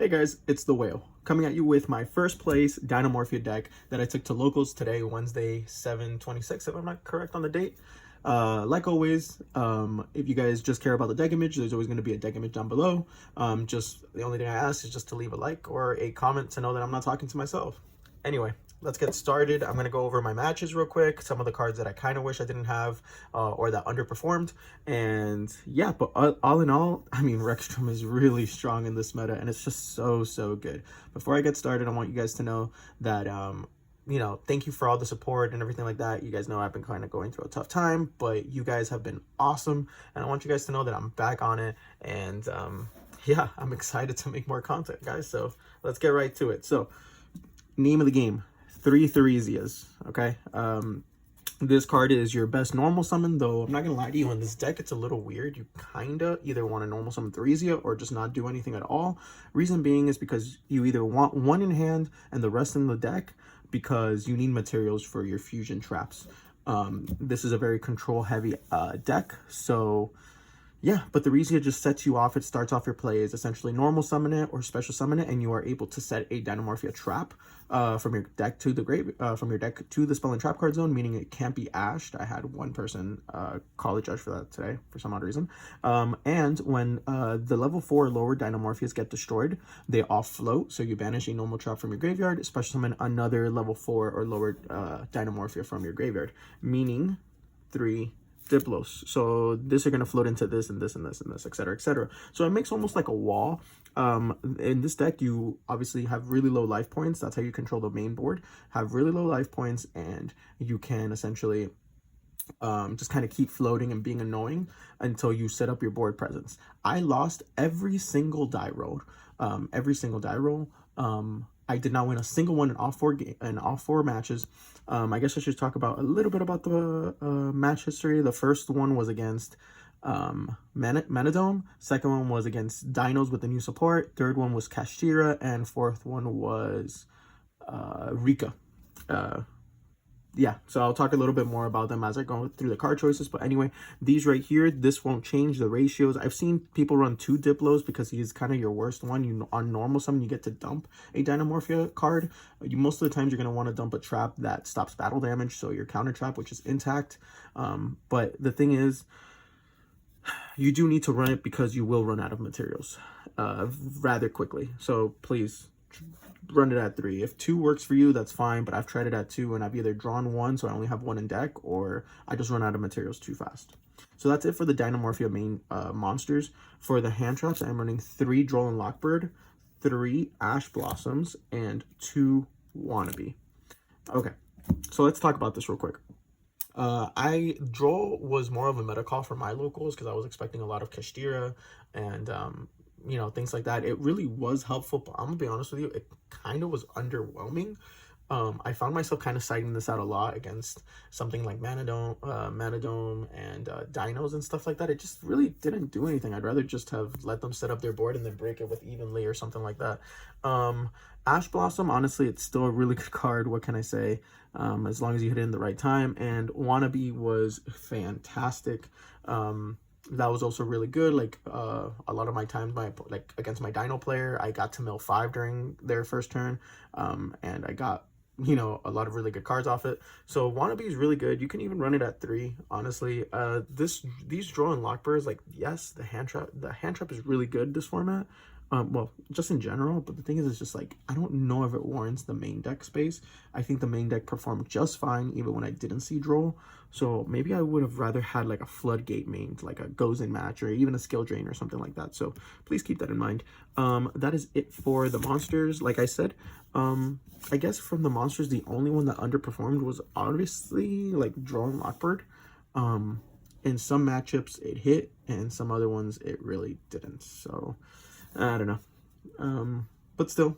Hey guys, it's the Whale, coming at you with my first place Dinomorphia deck that I took to locals today, Wednesday, 7/26, if I'm not correct on the date. Like always, if you guys just care about the deck image, there's always going to be a deck image down below. Just the only thing I ask is just to leave a like or a comment to know that I'm not talking to myself. Anyway, let's get started. I'm going to go over my matches real quick, some of the cards that I kind of wish I didn't have or that underperformed. And yeah, but all in all, I mean, Rexstrom is really strong in this meta and it's just so good. Before I get started, I want you guys to know that thank you for all the support and everything like that. You guys know I've been kind of going through a tough time, but you guys have been awesome. And I want you guys to know that I'm back on it. And yeah, I'm excited to make more content, guys. So let's get right to it. So name of the game, 3 Theresias, okay? This card is your best normal summon, though I'm not gonna lie to you, in this deck it's a little weird. You kinda either want to normal summon Theresia or just not do anything at all. Reason being is because you either want one in hand and the rest in the deck because you need materials for your fusion traps. This is a very control heavy deck, so yeah, but the Theresia just sets you off. It starts off your play is essentially normal summon it or special summon it, and you are able to set a Dinomorphia trap from your deck to the from your deck to the spell and trap card zone, meaning it can't be ashed. I had one person call the judge for that today for some odd reason. And when the level 4 lower Dinomorphias get destroyed, they all float. So you banish a normal trap from your graveyard, special summon another level 4 or lower Dinomorphia from your graveyard, meaning 3 Diplos. So this are going to float into this and this and this and this, etc, etc. So it makes almost like a wall. In this deck, you obviously have really low life points. That's how you control the main board. Have really low life points, and you can essentially just kind of keep floating and being annoying until you set up your board presence. I lost every single die roll. I did not win a single one in all four matches. I guess I should talk about a little bit about the match history. The first one was against Manadome. Second one was against Dinos with the new support. Third one was Kashira, and fourth one was Rika. Yeah, so I'll talk a little bit more about them as I go through the card choices. But anyway, these right here, this won't change the ratios. I've seen people run 2 Diplos because he's kind of your worst one. You on normal summon, you get to dump a Dinomorphia card. Most of the times you're going to want to dump a trap that stops battle damage, so your counter trap, which is intact. But the thing is, you do need to run it because you will run out of materials rather quickly. So please run it at 3. If 2 works for you, that's fine, but I've tried it at 2 and I've either drawn 1, so I only have 1 in deck, or I just run out of materials too fast. So that's it for the Dinomorphia main monsters. For the hand traps, I'm running 3 Droll and Lockbird, 3 Ash Blossoms, and 2 Wannabe. Okay, so let's talk about this real quick. Droll was more of a meta call for my locals because I was expecting a lot of Kashtira and things like that. It really was helpful, but I'm gonna be honest with you, it kind of was underwhelming. I found myself kind of citing this out a lot against something like Manadome and Dinos and stuff like that. It just really didn't do anything. I'd rather just have let them set up their board and then break it with Evenly or something like that. Ash Blossom, honestly, it's still a really good card. What can I say? As long as you hit it in the right time. And Wannabe was fantastic. That was also really good. Like a lot of my times, against my Dino player, I got to mill 5 during their first turn, and I got a lot of really good cards off it. So Wannabe is really good. You can even run it at 3. Honestly, these Droll and Lockbirds, like, yes, the hand trap is really good this format. Well, just in general, but the thing is, it's just like, I don't know if it warrants the main deck space. I think the main deck performed just fine, even when I didn't see Droll. So maybe I would have rather had like a Floodgate main, like a Goes In match, or even a Skill Drain or something like that. So please keep that in mind. That is it for the monsters. Like I said, I guess from the monsters, the only one that underperformed was obviously like Droll and Lockbird. In some matchups it hit, and some other ones it really didn't. So I don't know. But still,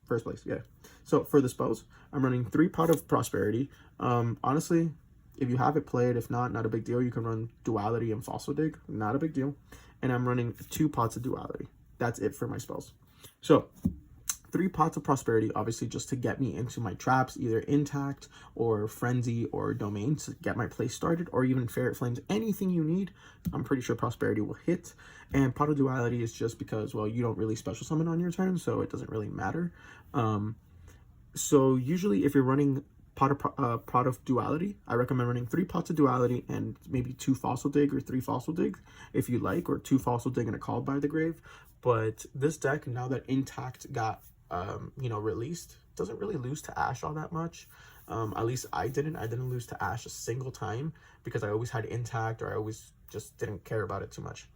first place, yeah. So for the spells, I'm running 3 Pot of Prosperity. Honestly, if you have it played, if not a big deal. You can run Duality and Fossil Dig, not a big deal. And I'm running 2 Pots of Duality. That's it for my spells. So 3 pots of prosperity, obviously just to get me into my traps, either intact or frenzy or domain, to get my play started, or even ferret flames, anything you need. I'm pretty sure prosperity will hit. And pot of duality is just because, well, you don't really special summon on your turn, so it doesn't really matter. So usually if you're running pot of duality, I recommend running 3 pots of duality and maybe 2 fossil dig or 3 fossil dig if you like, or 2 fossil dig and a call by the grave. But this deck, now that intact got released, doesn't really lose to Ash all that much. At least I didn't lose to Ash a single time because I always had intact, or I always just didn't care about it too much.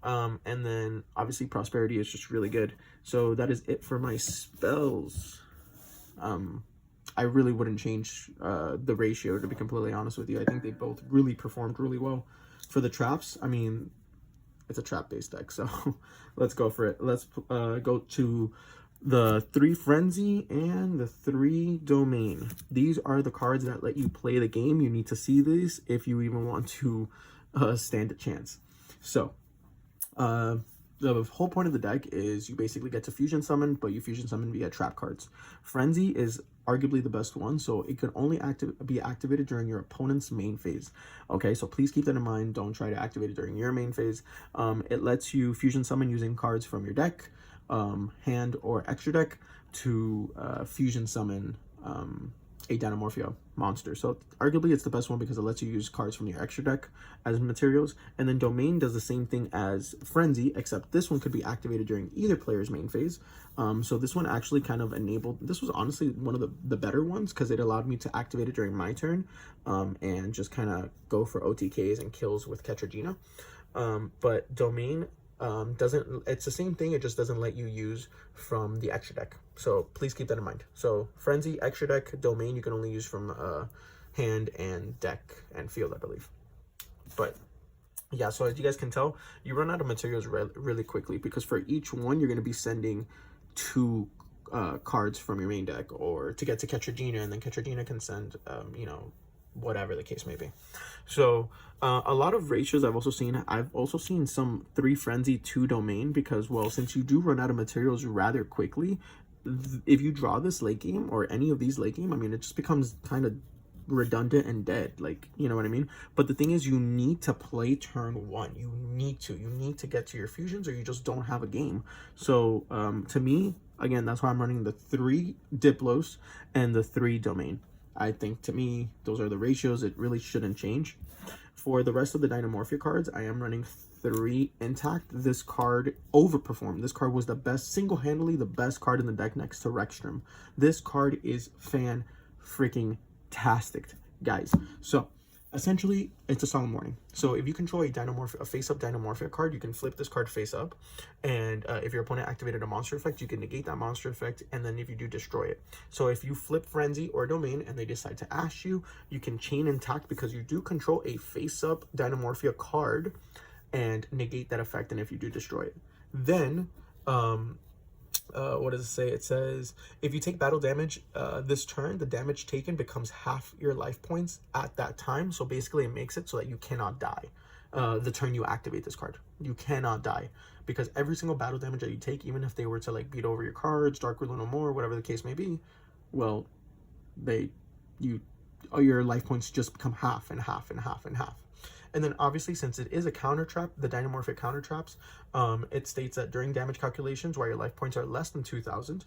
And then obviously prosperity is just really good. So that is it for my spells. I really wouldn't change the ratio, to be completely honest with you. I think they both really performed really well. For the traps, I mean, it's a trap based deck, so let's go for it. Let's go to the 3 frenzy and the 3 domain. These are the cards that let you play the game. You need to see these if you even want to stand a chance. So the whole point of the deck is you basically get to fusion summon, but you fusion summon via trap cards. Frenzy is arguably the best one, so it can only be activated during your opponent's main phase. Okay, so please keep that in mind. Don't try to activate it during your main phase. It lets you fusion summon using cards from your deck, hand or extra deck, to fusion summon a Dinomorphia monster. So arguably it's the best one because it lets you use cards from your extra deck as materials. And then domain does the same thing as frenzy, except this one could be activated during either player's main phase. So this one actually kind of enabled, this was honestly one of the better ones because it allowed me to activate it during my turn, and just kind of go for OTKs and kills with Ketragina. But domain doesn't, it's the same thing, it just doesn't let you use from the extra deck. So please keep that in mind. So frenzy, extra deck, domain, you can only use from hand and deck and field, I believe. But yeah, so as you guys can tell, you run out of materials really quickly, because for each one you're going to be sending 2 cards from your main deck, or to get to Ketragina, and then Ketragina can send whatever the case may be. So a lot of ratios I've also seen some 3 frenzy, 2 domain, because, well, since you do run out of materials rather quickly, if you draw this late game, or any of these late game, I mean, it just becomes kind of redundant and dead, like, you know what I mean? But the thing is, you need to play turn 1. You need to get to your fusions, or you just don't have a game. So to me, again, that's why I'm running the 3 Diplos and the 3 domain. I think, to me, those are the ratios. It really shouldn't change. For the rest of the Dinomorphia cards, I am running 3 intact. This card overperformed. This card was the best, single-handedly the best card in the deck next to Rexstrom. This card is fan-freaking-tastic, guys. So essentially, it's a Solemn Warning. So if you control a face-up Dinomorphia card, you can flip this card face-up, and if your opponent activated a monster effect, you can negate that monster effect, and then if you do, destroy it. So if you flip Frenzy or Domain and they decide to ash you, you can chain intact, because you do control a face-up Dinomorphia card, and negate that effect, and if you do, destroy it. Then what does it say? It says, if you take battle damage this turn, the damage taken becomes half your life points at that time. So basically it makes it so that you cannot die the turn you activate this card. You cannot die, because every single battle damage that you take, even if they were to like beat over your cards, Dark Will no more, whatever the case may be, well, your life points just become half and half and half and half. And then obviously, since it is a counter trap, the Dinomorphic counter traps, it states that during damage calculations while your life points are less than 2,000,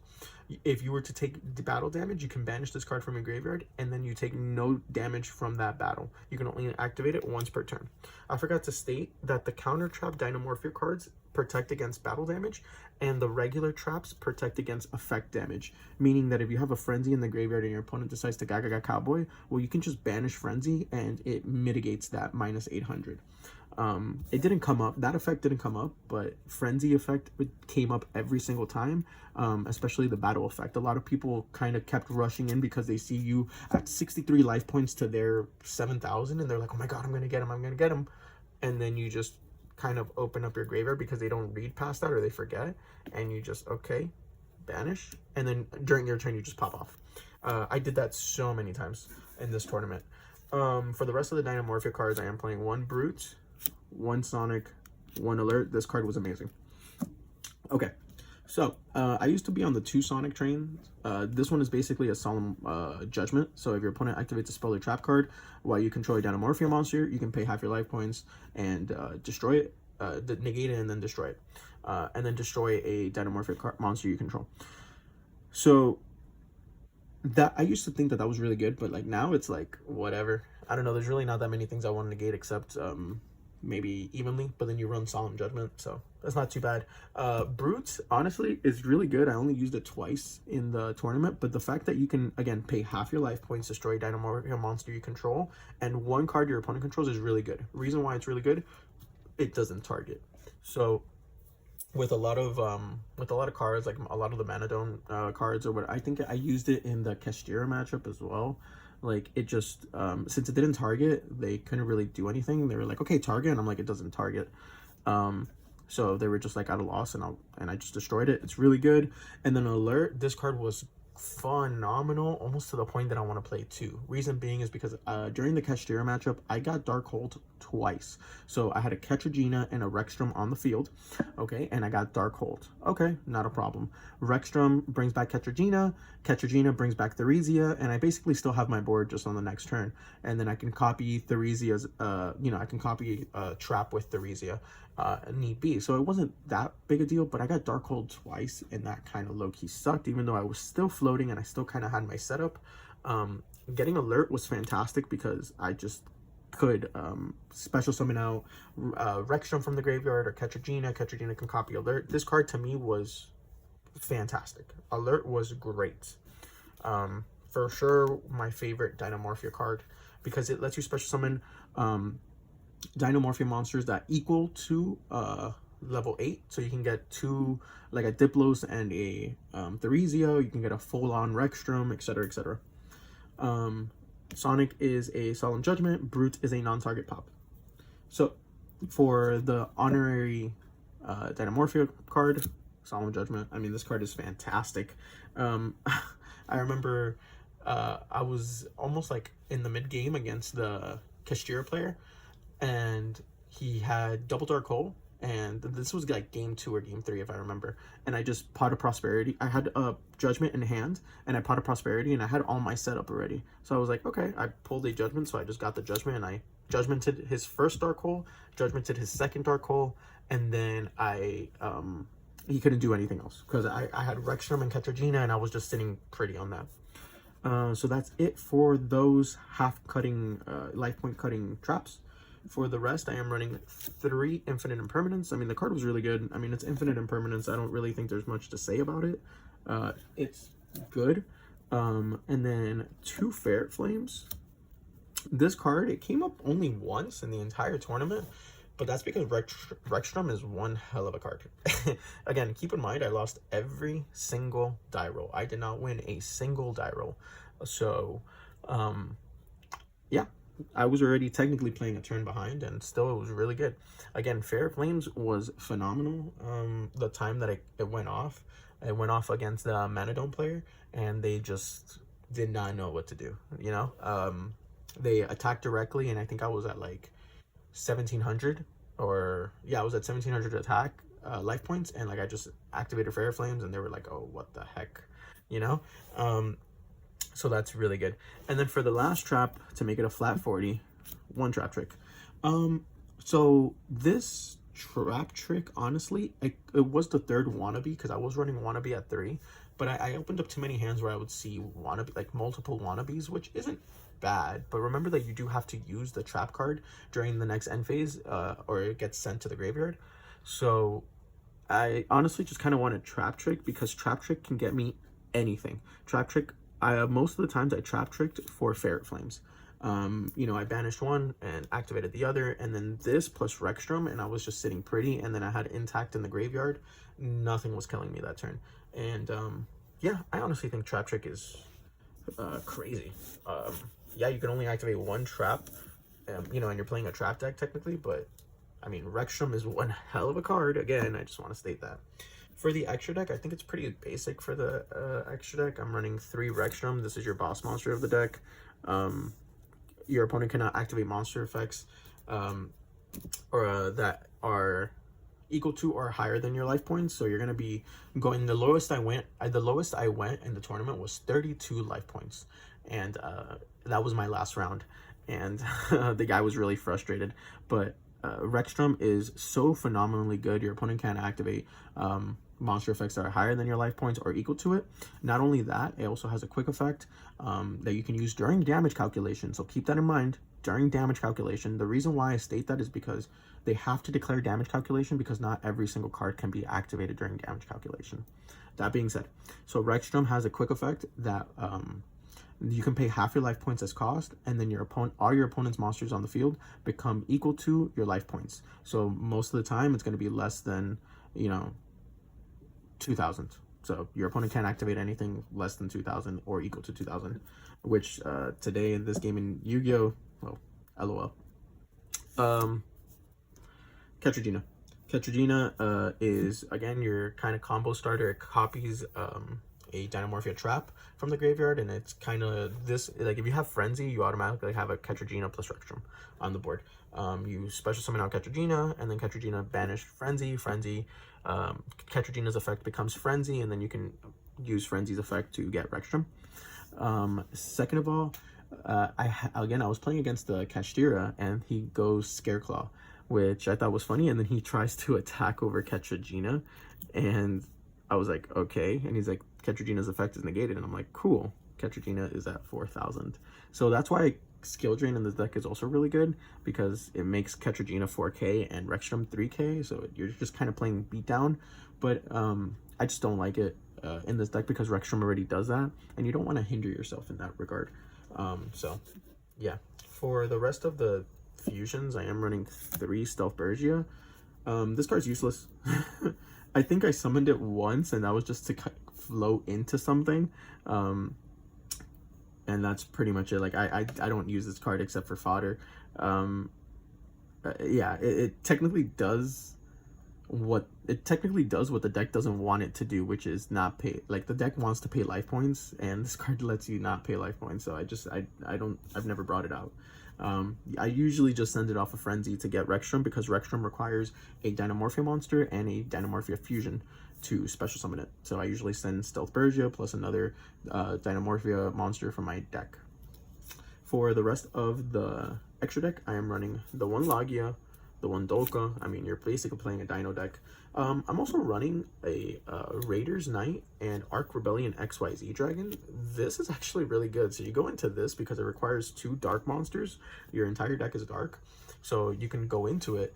if you were to take the battle damage, you can banish this card from your graveyard, and then you take no damage from that battle. You can only activate it once per turn. I forgot to state that the counter trap Dinomorphia cards protect against battle damage, and the regular traps protect against effect damage, meaning that if you have a Frenzy in the graveyard and your opponent decides to Gaga Cowboy, well, you can just banish Frenzy and it mitigates that minus 800. It didn't come up, that effect didn't come up, but Frenzy effect came up every single time, especially the battle effect. A lot of people kind of kept rushing in because they see you at 63 life points to their 7,000, and they're like, oh my god, I'm gonna get him, and then you just kind of open up your graveyard because they don't read past that, or they forget, and you just, okay, banish, and then during your turn you just pop off. I did that so many times in this tournament. For the rest of the Dinomorphia cards, I am playing 1 Brute, 1 Sonic, 1 Alert. This card was amazing. Okay, So, I used to be on the 2 Sonic train. This one is basically a solemn judgment. So if your opponent activates a spell or trap card while you control a Dinomorphia monster, you can pay half your life points and destroy it, negate it, and then destroy it. And then destroy a Dinomorphia monster you control. So that I used to think that was really good, but like now it's like whatever. I don't know. There's really not that many things I want to negate except maybe evenly, but then you run solemn judgment, so that's not too bad. Brute honestly is really good. I only used it twice in the tournament, but the fact that you can again pay half your life points, destroy a Dinomorphia monster you control, and one card your opponent controls is really good. Reason why it's really good, it doesn't target. So with a lot of cards, like a lot of the Manadone cards or what, I think I used it in the Kestira matchup as well. Like it just since it didn't target, they couldn't really do anything. They were like, okay, target, and I'm like, it doesn't target. So they were just like at a loss, and I just destroyed it. It's really good. And then alert, this card was phenomenal, almost to the point that I want to play 2. Reason being is because during the Kestira matchup, I got Darkhold twice. So I had a Ketragina and a Rexstrom on the field, okay, and I got Darkhold. Okay, not a problem. Rexstrom brings back Ketragina, Ketragina brings back Theresia, and I basically still have my board just on the next turn. And then I can copy Theresia's, I can copy Trap with Theresia need be. So it wasn't that big a deal, but I got Darkhold twice, and that kind of low-key sucked, even though I was still floating and I still kind of had my setup. Getting alert was fantastic because I just could special summon out Rexstrom from the graveyard or Ketragina. Ketragina can copy alert. This card to me was fantastic. Alert was great. For sure my favorite Dinomorphia card because it lets you special summon Dinomorphia monsters that equal to level 8, so you can get 2, like a Diplos and a Theresia. You can get a full-on Rexstrom, etc, etc. Sonic is a solemn judgment. Brute is a non-target pop. So for the honorary Dinomorphia card, solemn judgment, I mean, this card is fantastic. I remember I was almost like in the mid game against the Kestira player, and he had double Dark Hole, and this was like game 2 or game 3 if I remember, and I just Pot of Prosperity. I had a Judgment in hand, and I Pot of Prosperity, and I had all my setup already. So I was like, okay, I pulled a Judgment, so I just got the Judgment, and I Judgmented his first Dark Hole, Judgmented his second Dark Hole, and then I he couldn't do anything else because I had Rexstrom and Ketragina, and I was just sitting pretty on that. So that's it for those half-cutting, life point cutting traps. For the rest, I am running 3 Infinite Impermanence. I mean, the card was really good. I mean, it's Infinite Impermanence. I don't really think there's much to say about it. It's good. And then 2 Ferret Flames. This card, it came up only once in the entire tournament, but that's because Rexstrom is one hell of a card. Again, keep in mind, I lost every single die roll. I did not win a single die roll. So, yeah. I was already technically playing a turn behind, and still it was really good. Again, Fair Flames was phenomenal. The time that it went off against the Manadome player, and they just did not know what to do, you know? They attacked directly, and I think I was at like 1700, or yeah, I was at 1700 attack life points, and like I just activated Fair Flames, and they were like, oh, what the heck, you know? So that's really good. And then for the last trap, to make it a flat 40, 1 trap trick. So this trap trick, honestly, it was the 3rd wannabe, because I was running wannabe at 3, but I opened up too many hands where I would see wannabe, like multiple wannabes, which isn't bad, but remember that you do have to use the trap card during the next end phase, or it gets sent to the graveyard. So I honestly just kind of wanted trap trick, because trap trick can get me anything. Trap trick, most of the times I trap tricked for Ferret Flames. You know, I banished one and activated the other, and then this plus Rexstrom, and I was just sitting pretty, and then I had Intact in the graveyard. Nothing was killing me that turn. And yeah, I honestly think trap trick is crazy. Yeah, you can only activate 1 trap, you know, and you're playing a trap deck technically, but I mean, Rexstrom is one hell of a card. Again, I just want to state that. For the extra deck, I think it's pretty basic for the extra deck. I'm running 3 Rexstrom. This is your boss monster of the deck. Your opponent cannot activate monster effects or that are equal to or higher than your life points. So you're gonna be going, the lowest I went in the tournament was 32 life points, and that was my last round, and the guy was really frustrated. But Rexstrom is so phenomenally good. Your opponent can't activate monster effects that are higher than your life points or equal to it. Not only that, it also has a quick effect that you can use during damage calculation. So keep that in mind during damage calculation. The reason why I state that is because they have to declare damage calculation, because not every single card can be activated during damage calculation. That being said, so Rexstrom has a quick effect that you can pay half your life points as cost, and then all your opponent's monsters on the field become equal to your life points. So most of the time it's going to be less than, 2,000. So your opponent can't activate anything less than 2,000 or equal to 2,000, which today in this game in Yu-Gi-Oh, well, LOL. Ketragina. Ketragina is, again, your kind of combo starter. It copies a Dinomorphia trap from the graveyard, and it's kind of this, like, if you have Frenzy, you automatically have a Ketragina plus Rexstrom on the board. You special summon out Ketragina, and then Ketragina banish Frenzy. Ketragina's effect becomes Frenzy, and then you can use Frenzy's effect to get Rexstrom. Second of all, I was playing against the Kashtira, and he goes Scareclaw, which I thought was funny, and then he tries to attack over Ketragina, and I was like, okay, and he's like, Ketragina's effect is negated, and I'm like, cool, Ketragina is at 4,000. So that's why Skill Drain in this deck is also really good, because it makes Ketragina 4k and Rexstrom 3k, so you're just kind of playing beatdown. But I just don't like it in this deck, because Rexstrom already does that, and you don't want to hinder yourself in that regard. So yeah, for the rest of the fusions, I am running 3 Stealth Bergia. This card's useless. I think I summoned it once, and that was just to flow into something. And that's pretty much it. Like, I don't use this card except for fodder. Yeah, it technically does what the deck doesn't want it to do, which is not pay. Like, the deck wants to pay life points, and this card lets you not pay life points. So I've never brought it out. I usually just send it off a Frenzy to get Rexstrom, because Rexstrom requires a Dinomorphia monster and a Dinomorphia fusion to special summon it. So I usually send Stealth Bergia plus another Dinomorphia monster from my deck. For the rest of the extra deck, I am running the one Lagia, the one Dolka. I mean, you're basically playing a Dino deck. I'm also running a Raiders Knight and Arc Rebellion XYZ Dragon. This is actually really good. So you go into this because it requires 2 dark monsters. Your entire deck is dark. So you can go into it,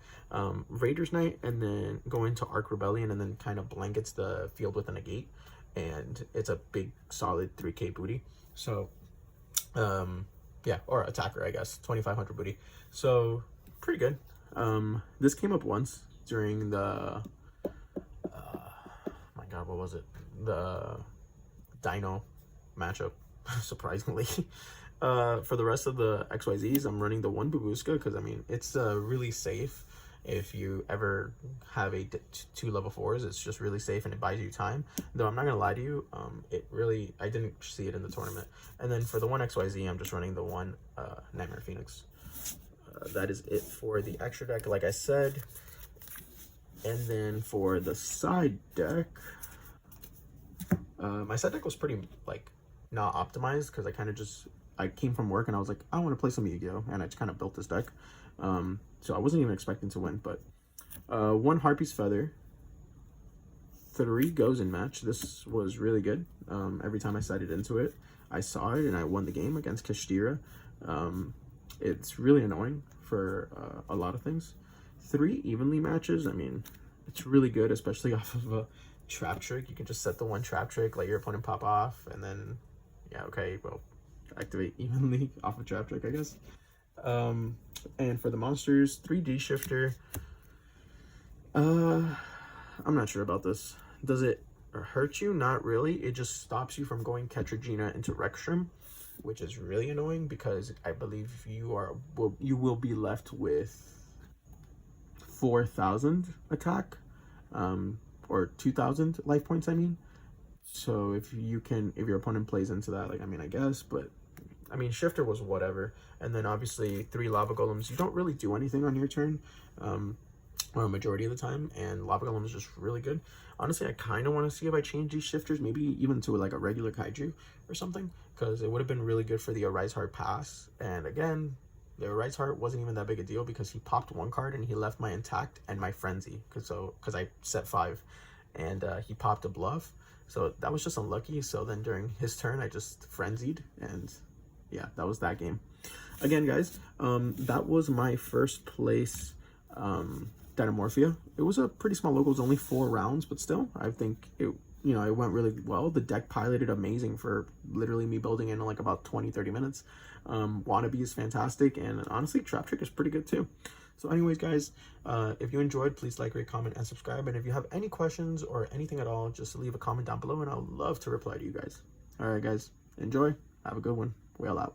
Raiders Knight, and then go into Arc Rebellion, and then kind of blankets the field with a negate. And it's a big, solid 3k booty. So, yeah, or attacker, I guess, 2,500 booty. So, pretty good. This came up once during the, my god, what was it? The Dino matchup, surprisingly. For the rest of the XYZs, I'm running the one Babushka, because, I mean, it's really safe. If you ever have 2 level 4s, it's just really safe, and it buys you time. Though I'm not gonna lie to you, I didn't see it in the tournament. And then for the one XYZ, I'm just running the one Nightmare Phoenix. That is it for the extra deck, like I said. And then for the side deck, my side deck was pretty, like, not optimized, because I came from work and I was like, I want to play some Yu-Gi-Oh! And I just kind of built this deck. So I wasn't even expecting to win, but 1 Harpy's Feather, 3 Gozen Match. This was really good. Every time I sighted into it, I saw it and I won the game against Kashtira. It's really annoying for a lot of things. 3 Evenly Matches. I mean, it's really good, especially off of a trap trick. You can just set the 1 trap trick, let your opponent pop off, and then, yeah, okay, well, activate evenly off a trap trick, I guess. And for the monsters, 3D Shifter. I'm not sure about this. Does it hurt you? Not really. It just stops you from going Ketragina into Rexstrom, which is really annoying, because I believe you will be left with 4,000 attack, or 2,000 life points, I mean. So if your opponent plays into that, like, I mean, I guess, but I mean, Shifter was whatever. And then obviously 3 Lava Golems. You don't really do anything on your turn. or a majority of the time, and Lava Golem is just really good. Honestly, I kind of want to see if I change these shifters, maybe even to like a regular Kaiju or something, because it would have been really good for the Arise Heart pass. And again, the Arise Heart wasn't even that big a deal because he popped one card and he left my Intact and my Frenzy, because I set 5, and he popped a Bluff, so that was just unlucky. So then during his turn, I just Frenzied, and yeah, that was that game. Again, guys, that was my first place Dinomorphia. It was a pretty small local. It was only 4 rounds, but still, I think it it went really well. The deck piloted amazing for literally me building in like about 20-30 minutes. Wannabe is fantastic, and honestly, Trap Trick is pretty good too. So anyways, guys, if you enjoyed, please like, rate, comment, and subscribe. And if you have any questions or anything at all, just leave a comment down below, and I'll love to reply to you guys. All right, guys, enjoy. Have a good one. Whale out.